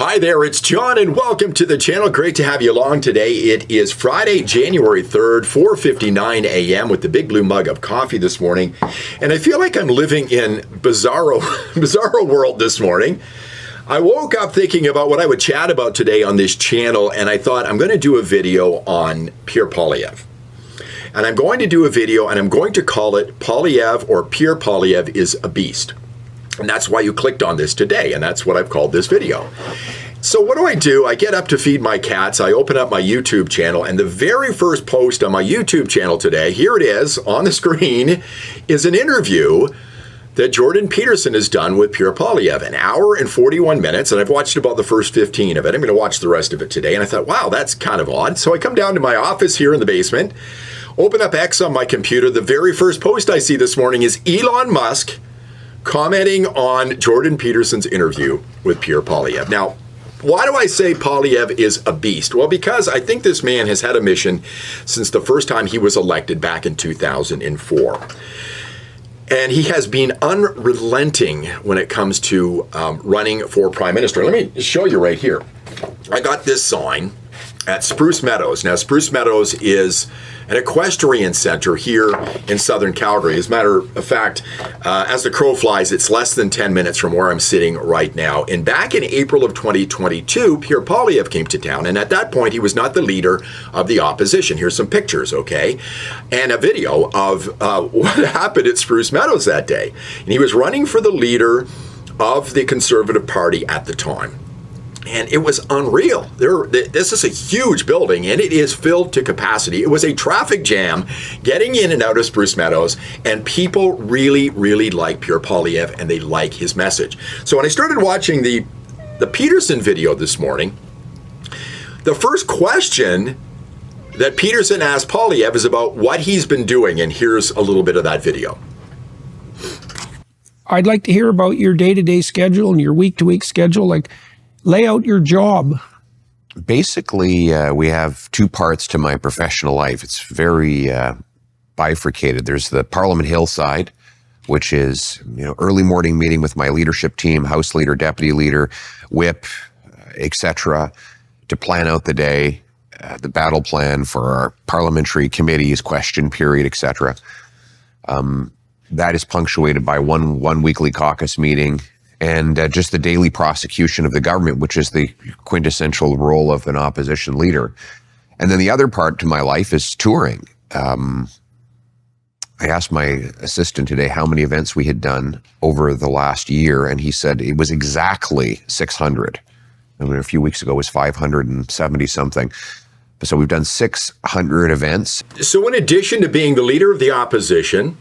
Hi there, it's John and welcome to the channel. Great to have you along today. It is Friday, January 3rd, 4:59 a.m. with the big blue mug of coffee this morning. And I feel like I'm living in bizarro world this morning. I woke up thinking about what I would chat about today on this channel, and I thought I'm going to do a video on Pierre Poilievre. And I'm going to do a video and I'm going to call it Poilievre or Pierre Poilievre is a Beast. And that's why you clicked on this today, and that's what I've called this video. So what do? I get up to feed my cats, I open up my YouTube channel, and the very first post on my YouTube channel today, here it is on the screen, is an interview that Jordan Peterson has done with Pierre Poilievre, an hour and 41 minutes, and I've watched about the first 15 of it. I'm going to watch the rest of it today, and I thought, wow, that's kind of odd. So I come down to my office here in the basement, open up X on my computer. The very first post I see this morning is Elon Musk commenting on Jordan Peterson's interview with Pierre Poilievre. Now, why do I say Poilievre is a beast? Well, because I think this man has had a mission since the first time he was elected back in 2004. And he has been unrelenting when it comes to running for prime minister. Let me show you right here. I got this sign at Spruce Meadows. Now, Spruce Meadows is an equestrian center here in southern Calgary. As a matter of fact, as the crow flies, it's less than 10 minutes from where I'm sitting right now. And back in April of 2022, Pierre Poilievre came to town. And at that point, he was not the leader of the opposition. Here's some pictures, okay? And a video of what happened at Spruce Meadows that day. And he was running for the leader of the Conservative Party at the time. And it was unreal. This is a huge building, and it is filled to capacity. It was a traffic jam getting in and out of Spruce Meadows, and people really, really like Pierre Poilievre, and they like his message. So when I started watching the Peterson video this morning, the first question that Peterson asked Poilievre is about what he's been doing, and here's a little bit of that video. I'd like to hear about your day-to-day schedule and your week-to-week schedule. Lay out your job. Basically, we have two parts to my professional life. It's very bifurcated. There's the Parliament Hill side, which is early morning meeting with my leadership team, House Leader, Deputy Leader, Whip, etc., to plan out the day, the battle plan for our parliamentary committees, question period, etc. That is punctuated by one weekly caucus meeting, and just the daily prosecution of the government, which is the quintessential role of an opposition leader. And then the other part to my life is touring. I asked my assistant today how many events we had done over the last year, and he said it was exactly 600. I mean, a few weeks ago it was 570 something. So we've done 600 events. So in addition to being the leader of the opposition,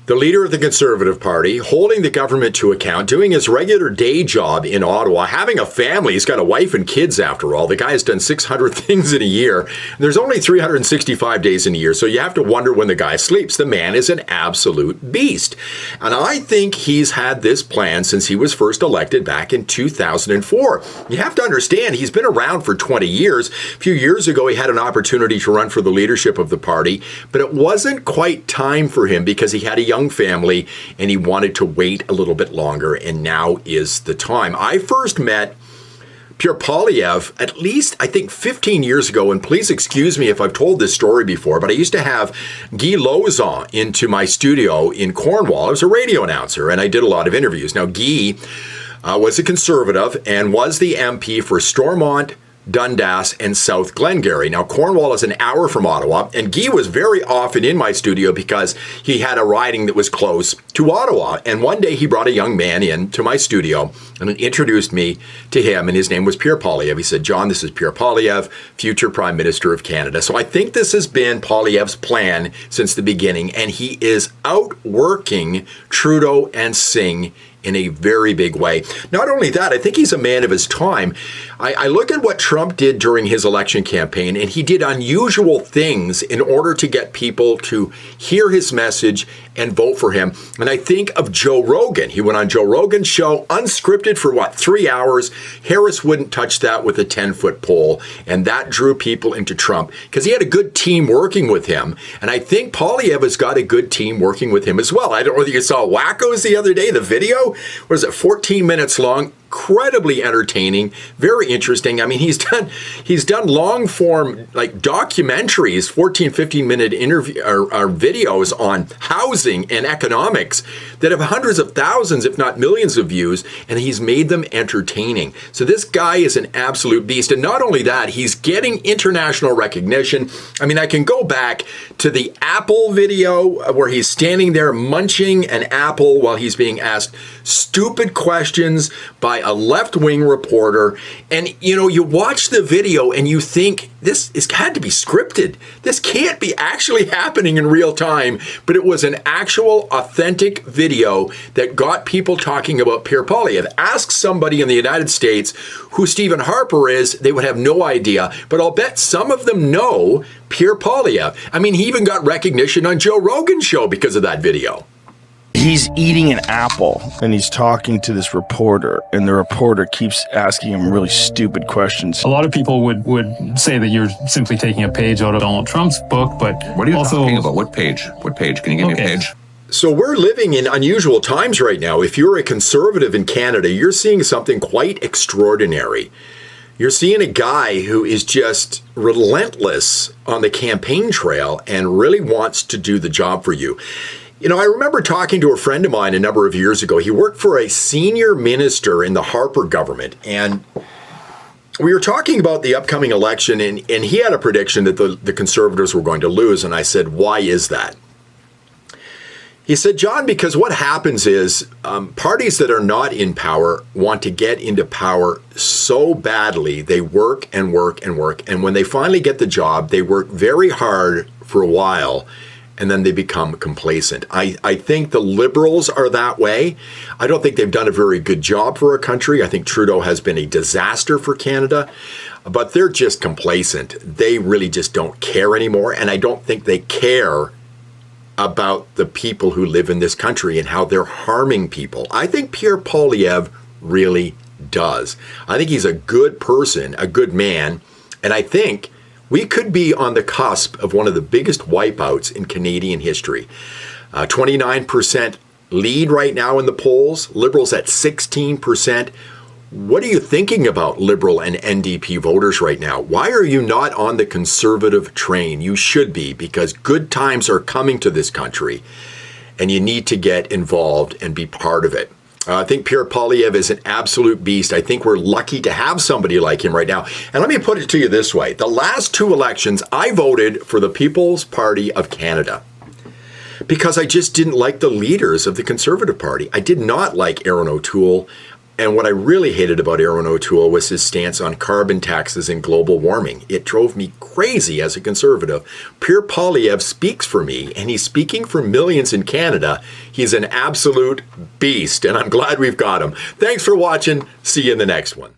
the leader of the Conservative Party, holding the government to account, doing his regular day job in Ottawa, having a family. He's got a wife and kids, after all. The guy has done 600 things in a year. There's only 365 days in a year, so you have to wonder when the guy sleeps. The man is an absolute beast. And I think he's had this plan since he was first elected back in 2004. You have to understand, he's been around for 20 years. A few years ago, he had an opportunity to run for the leadership of the party, but it wasn't quite time for him because he had a young family and he wanted to wait a little bit longer, and now is the time. I first met Pierre Poilievre at least, I think, 15 years ago, and please excuse me if I've told this story before, but I used to have Guy Lauzon into my studio in Cornwall. I was a radio announcer and I did a lot of interviews. Now, Guy was a Conservative and was the MP for Stormont, Dundas, and South Glengarry. Now, Cornwall is an hour from Ottawa, and Guy was very often in my studio because he had a riding that was close to Ottawa. And one day he brought a young man into my studio and introduced me to him, and his name was Pierre Poilievre. He said, "John, this is Pierre Poilievre, future Prime Minister of Canada." So I think this has been Poilievre's plan since the beginning, and he is outworking Trudeau and Singh in a very big way. Not only that, I think he's a man of his time. I look at what Trump did during his election campaign, and he did unusual things in order to get people to hear his message and vote for him. And I think of Joe Rogan. He went on Joe Rogan's show, unscripted for 3 hours. Harris wouldn't touch that with a 10-foot pole, and that drew people into Trump because he had a good team working with him. And I think Poilievre has got a good team working with him as well. I don't know whether you saw Wackos the other day, the video. Was it 14 minutes long? incredibly entertaining, very interesting. I mean, he's done long form like documentaries, 14, 15-minute interview or videos on housing and economics that have hundreds of thousands, if not millions of views, and he's made them entertaining. So this guy is an absolute beast. And not only that, he's getting international recognition. I mean, I can go back to the Apple video where he's standing there munching an apple while he's being asked stupid questions by a left-wing reporter. And, you know, you watch the video and you think this had to be scripted. This can't be actually happening in real time. But it was an actual authentic video that got people talking about Pierre Poilievre. Ask somebody in the United States who Stephen Harper is, they would have no idea. But I'll bet some of them know Pierre Poilievre. I mean, he even got recognition on Joe Rogan's show because of that video. He's eating an apple and he's talking to this reporter, and the reporter keeps asking him really stupid questions. A lot of people would say that you're simply taking a page out of Donald Trump's book, but what are you talking about? What page? What page? Can you give me a page? So we're living in unusual times right now. If you're a conservative in Canada, you're seeing something quite extraordinary. You're seeing a guy who is just relentless on the campaign trail and really wants to do the job for you. You know, I remember talking to a friend of mine a number of years ago. He worked for a senior minister in the Harper government, and we were talking about the upcoming election, and he had a prediction that the Conservatives were going to lose, and I said, why is that? He said, John, because what happens is parties that are not in power want to get into power so badly, they work and work and work, and when they finally get the job, they work very hard for a while, and then they become complacent. I think the Liberals are that way. I don't think they've done a very good job for our country. I think Trudeau has been a disaster for Canada, but they're just complacent. They really just don't care anymore, and I don't think they care about the people who live in this country and how they're harming people. I think Pierre Poilievre really does. I think he's a good person, a good man, and I think we could be on the cusp of one of the biggest wipeouts in Canadian history. 29% lead right now in the polls, Liberals at 16%. What are you thinking about Liberal and NDP voters right now? Why are you not on the Conservative train? You should be, because good times are coming to this country, and you need to get involved and be part of it. I think Pierre Poilievre is an absolute beast. I think we're lucky to have somebody like him right now. And let me put it to you this way. The last two elections, I voted for the People's Party of Canada because I just didn't like the leaders of the Conservative Party. I did not like Aaron O'Toole. And what I really hated about Aaron O'Toole was his stance on carbon taxes and global warming. It drove me crazy as a conservative. Pierre Poilievre speaks for me, and he's speaking for millions in Canada. He's an absolute beast, and I'm glad we've got him. Thanks for watching. See you in the next one.